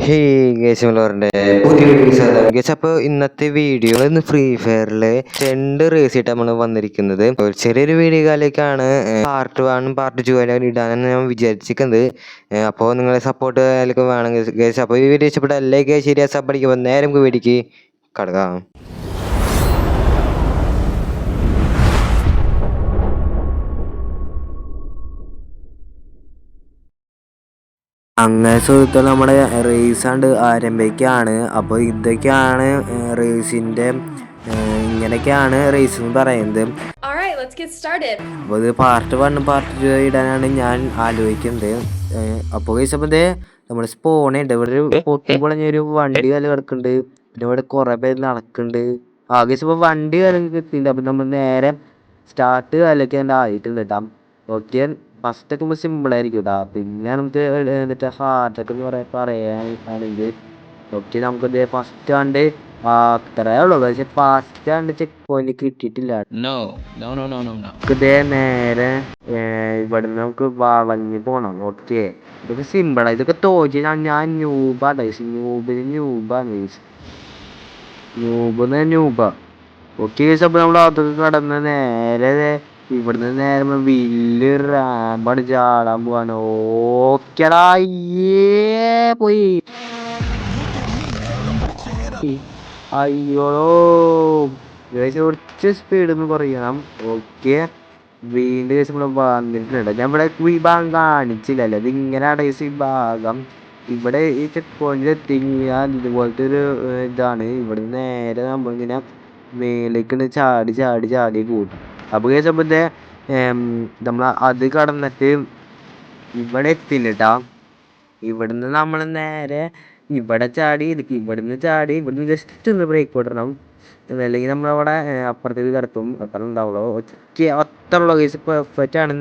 Hey guys guys, അപ്പോൾ ഇന്നത്തെ video ഇന്ന് ഫ്രീ ഫയറിലെ 2 റേസ് ആയിട്ട് നമ്മൾ വന്നിരിക്കുന്നത്. ഒരു ചെറിയൊരു വീഡിയോ കാലേക്കാണ്. പാർട്ട് 1 പാർട്ട് 2 ആയിട്ട് ഇടാനാണ് ഞാൻ വിചാരിച്ചിരിക്കുന്നത്. അപ്പോൾ നിങ്ങളെ സപ്പോർട്ട് വേണം ഗൈസ്. അപ്പോൾ ഈ വീഡിയോ ഇഷ്ടപ്പെട്ട ലൈക്ക് ശരിയാ സബ് അടിക്കുമ്പോൾ നേരെ നമുക്ക് വീഡിയോക്ക് കടക്കാം. അങ്ങനെ സുഹൃത്തുക്കൾ, നമ്മുടെ റേസ് ആണ്ട് ആരംഭിക്കുകയാണ്. അപ്പോൾ ഇതൊക്കെയാണ് റേസിൻ്റെ ഇങ്ങനെയൊക്കെയാണ് റേസ് എന്ന് പറയുന്നത്. അപ്പോൾ ഇത് പാർട്ട് 1 പാർട്ട് 2 ഇടാനാണ് ഞാൻ ആലോചിക്കുന്നത്. അപ്പോൾ കഴിച്ചപ്പോൾ നമ്മൾ സ്പോണുണ്ട്. ഇവിടെ ഒരു പൊട്ടി പൊളഞ്ഞൊരു വണ്ടി കല കിടക്കുന്നുണ്ട്. പിന്നെ ഇവിടെ കുറേ പേര് നടക്കുന്നുണ്ട്. കഴിച്ചപ്പോൾ വണ്ടി കലക്കിയിട്ടുണ്ട്. അപ്പം നമ്മൾ നേരെ സ്റ്റാർട്ട് കലക്കി ആയിട്ടുണ്ട് കേട്ടോ. ഓക്കെ, ഫസ്റ്റൊക്കെ നമ്മൾ സിമ്പിളായിരിക്കും കേട്ടോ. പിന്നെ നമുക്ക് എന്നിട്ട് ഹാർഡൊക്കെ പറയാനാണെങ്കിൽ ഓക്കെ, നമുക്ക് ഫസ്റ്റ് കണ്ട് അത്രേ ഉള്ളൂ. പക്ഷെ ഫസ്റ്റ് കണ്ട് ചെക്ക് പോയിന്റ് കിട്ടിയിട്ടില്ല. നേരെ ഇവിടുന്ന് നമുക്ക് വളഞ്ഞ് പോകണം. ഓക്കെ, ഇതൊക്കെ സിമ്പിളാണ്. ഇതൊക്കെ തോറ്റി ഞാൻ ന്യൂബാണ്. ഓക്കെ, അപ്പോൾ നമ്മൾ അതൊക്കെ കടന്ന് നേരെ ഇവിടുന്ന് നേരെ വലിയ റാമ്പാണ് ചാടാൻ പോവാണ്. ഓക്കെടാ, പോയി. അയ്യോ, കുറച്ച് സ്പീഡ് ഒന്ന് കുറയണം. ഓക്കെ, വീണ്ടും നമ്മൾ വന്നിട്ടുണ്ട്. ഞാൻ ഇവിടെ ഈ ഭാഗം കാണിച്ചില്ലല്ലോ. ഇത് ഇങ്ങനെയാണ് ഈ ഭാഗം. ഇവിടെ ഈ ചെക്ക് പോയിന്റ് എത്തിക്കഴിഞ്ഞാൽ ഇതുപോലത്തെ ഒരു ഇതാണ്. ഇവിടെ നേരെ നമ്മളിങ്ങനെ മേലേക്ക് ചാടി കൂട്ടും. അപ്പോൾ കേസപ്പോൾ നമ്മൾ അത് കടന്നിട്ട് ഇവിടെ എത്തില്ല കേട്ടോ. ഇവിടുന്ന് നമ്മൾ നേരെ ഇവിടെ ചാടി ഇവിടുന്ന് ജസ്റ്റ് ഒന്ന് ബ്രേക്ക് വിടണം. അല്ലെങ്കിൽ നമ്മളവിടെ അപ്പുറത്തേക്ക് കിടത്തും. അത്ര ഉണ്ടാവുള്ളൂ. അത്ര ഉള്ള കേസ് പെർഫെക്റ്റ് ആണ്.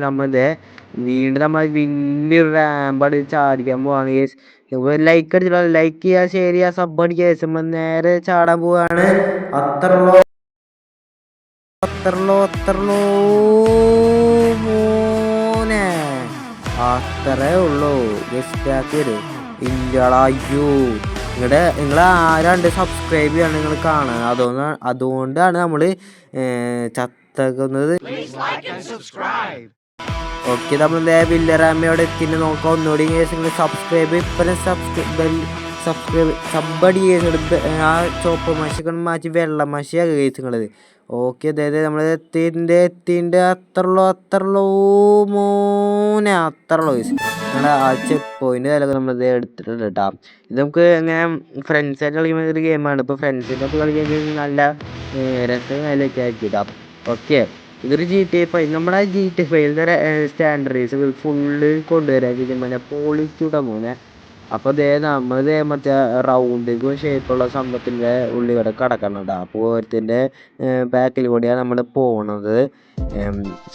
വീണ്ടും നമ്മൾ വലിയൊരു റാമ്പാണ് ചാടിക്കാൻ പോവാണ് കേസ്. ലൈക്ക് അടിച്ചില്ല, ലൈക്ക് ചെയ്യുക, ഷെയർ ചെയ്യുക, സബ് അടിക്കുക കേസ്. നമ്മൾ നേരെ ചാടാൻ പോവാണ്. അത്രയുള്ളൂ മോനെ, അത്രേ ഉള്ളൂ. ഇന്ത്യയുടെ അയ്യോ, നിങ്ങൾ ആരാണ്ട് സബ്സ്ക്രൈബ് ചെയ്യാണ് നിങ്ങൾ കാണാൻ. അതുകൊണ്ടാണ് നമ്മൾ ചത്തക്കുന്നത്. ഓക്കെ, നമ്മൾ വില്ലറാമയോടെ എത്തിയിട്ട് നോക്കാം. ഒന്നുകൂടി നിങ്ങൾ സബ്സ്ക്രൈബ് സബ്ബടി കേസ്. ആ ചുവപ്പ് മഷികൾ മാറ്റി വെള്ള മഷിയാണ് കേസ് നിങ്ങളത്. ഓക്കെ, അതായത് നമ്മൾ എത്തിൻ്റെ അത്രയുള്ളൂ മോനെ, അത്രയുള്ളൂ കേസ്. നിങ്ങൾ ആ ചെക്ക് പോയിന്റ് വിലക്ക് നമ്മളിത് എടുത്തിട്ടുണ്ട് കേട്ടോ. ഇത് നമുക്ക് ഇങ്ങനെ ഫ്രണ്ട്സായിട്ട് കളിക്കുന്ന ഒരു ഗെയിമാണ്. ഇപ്പോൾ ഫ്രണ്ട്സിൻ്റെ ഒപ്പം കളിക്കാൻ നല്ല രസം വിലയൊക്കെ ആയിരിക്കും കേട്ടോ. ഓക്കെ, ഇതൊരു GTA 5. നമ്മുടെ GTA 5 സ്റ്റാൻഡേർഡൈസ് ഫുള്ള് കൊണ്ടുവരാൻ പൊളിച്ചൂട്ടാ പോകുന്നത്. അപ്പോൾ നമ്മൾ മറ്റേ റൗണ്ടിക്കും ഷേപ്പുള്ള സംഭവത്തിൻ്റെ ഉള്ളിൽ കിടക്കണം കേട്ടോ. അപ്പോൾ ഓരോത്തിൻ്റെ ബാക്കിൽ കൂടിയാണ് നമ്മൾ പോണത്.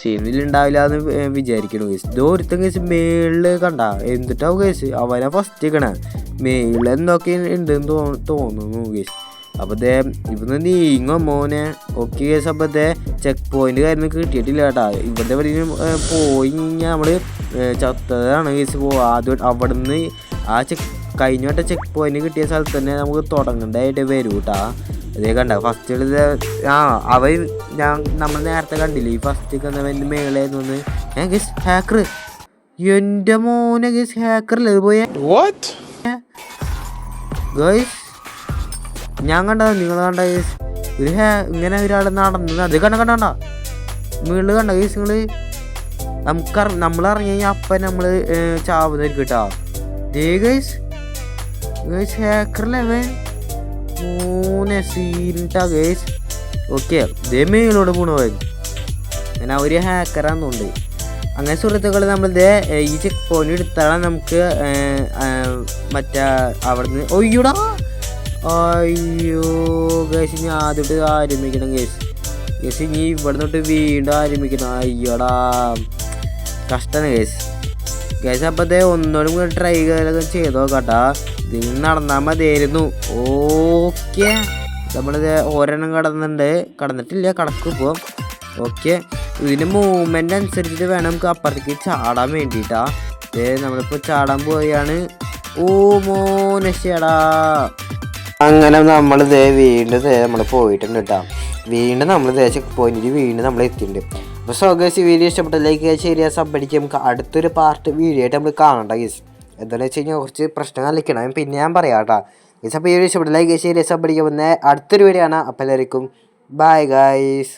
സീനിലുണ്ടാവില്ല എന്ന് വിചാരിക്കണം കേസ്. ഇത് ഒരുത്തൻ കേസ് മേളിൽ കണ്ട എന്നിട്ടാവും കേസ് അവനെ ഫസ്റ്റ് നിൽക്കണേ. മേളിൽ എന്തൊക്കെ ഉണ്ടെന്ന് തോന്നുന്നു കേസ്. അപ്പോൾ ഇവിടുന്ന് നീങ്ങോ മോനെ. ഓക്കെ കേസ്, അപ്പോൾ ചെക്ക് പോയിന്റ് കാര്യം കിട്ടിയിട്ടില്ല കേട്ടോ. ഇവിടെ പോയി കഴിഞ്ഞാൽ നമ്മൾ ചത്തതാണ് കേസ്. ആദ്യം അവിടുന്ന് ആ കഴിഞ്ഞ വട്ടം ചെക്ക് പോയിന്റ് കിട്ടിയ സ്ഥലത്ത് തന്നെ നമുക്ക് തുടങ്ങേണ്ടതായിട്ട് വരും കേട്ടോ. അതേ കണ്ട ഫസ്റ്റ് നമ്മൾ നേരത്തെ കണ്ടില്ലേ, ഈ ഫസ്റ്റ് മേളായിരുന്നു ഗസ് ഹാക്കർ. എൻ്റെ മോനെ ഗസ്, ഹാക്കറല്ലേ ഇത് പോയ ഗൈസ്. ഞാൻ കണ്ടത് നിങ്ങൾ കണ്ട ഗൈസ്. ഇങ്ങനെ ഒരാൾ നടന്നത് അത് കണ്ട മേളിൽ കണ്ട ഗൈസ്. നമ്മൾ ഇറങ്ങി കഴിഞ്ഞാൽ അപ്പം നമ്മൾ ചാവുന്നതായിരിക്കും കേട്ടോ. ഗൈസ് ഹാക്കറിലവൻ മൂന്ന് സീനിട്ടാ ഗൈസ്. ഓക്കെ, മേലോട് പോണവൻ അങ്ങനെ ഒരു ഹാക്കറാന്നുണ്ട്. അങ്ങനെ സുഹൃത്തുക്കൾ, നമ്മളിത് ഈ ചെക്ക് പോയിന്റ് എടുത്താൽ നമുക്ക് മറ്റേ അവിടുന്ന് ഒയ്യൂടാ. അയ്യോ ഗൈസ്, ഇനി ആദ്യമായിട്ട് ആരംഭിക്കണം ഗൈസ്. ഇനി ഇവിടെ നിന്നിട്ട് വീണ്ടും ആരംഭിക്കണം. അയ്യോടാ, കഷ്ടമാണ് ഗൈസ്. അപ്പോൾ ഒന്നോടും കൂടി ട്രൈ ചെയ്തോ കേട്ടാ. ഇതിൽ നടന്നാൽ മതിയായിരുന്നു. ഓക്കെ, നമ്മളിത് ഒരെണ്ണം കടന്നിട്ടില്ല, കടക്കും ഇപ്പോൾ. ഓക്കെ, ഇതിൻ്റെ മൂവ്മെൻ്റ് അനുസരിച്ചിട്ട് വേണം നമുക്ക് അപ്പുറത്തേക്ക് ചാടാൻ വേണ്ടിയിട്ടാ. നമ്മളിപ്പോൾ ചാടാൻ പോയാണ്. ഓ മോനെ ചേടാ. അങ്ങനെ നമ്മൾ വീണ്ടും നമ്മൾ പോയിട്ടുണ്ട് കേട്ടോ. വീണ്ടും നമ്മൾ ചെക്ക് പോയിന്റ് വീണ്ടും നമ്മൾ എത്തിയിട്ടുണ്ട്. അപ്പോൾ സോഗേഴ്സ് വീഡിയോ ഇഷ്ടപ്പെട്ട ലൈക്ക് ശരിയാ സബ് അടിക്കുക. നമുക്ക് അടുത്തൊരു പാർട്ട് വീഡിയോ ആയിട്ട് നമ്മൾ കാണണ്ട ഗൈസ്. എന്താണെന്ന് വെച്ച് കഴിഞ്ഞാൽ കുറച്ച് പ്രശ്നങ്ങൾ അല്ലിക്കണം. പിന്നെ ഞാൻ പറയാം കേട്ടോ ഗൈസ്. അപ്പോൾ വീഡിയോ ഇഷ്ടപ്പെട്ട ലൈക്ക് ശരിയാ സബ് അടിക്കുക. അടുത്തൊരു വീഡിയോ ആണ്. അപ്പോൾ എല്ലാവർക്കും ബൈ ഗൈസ്.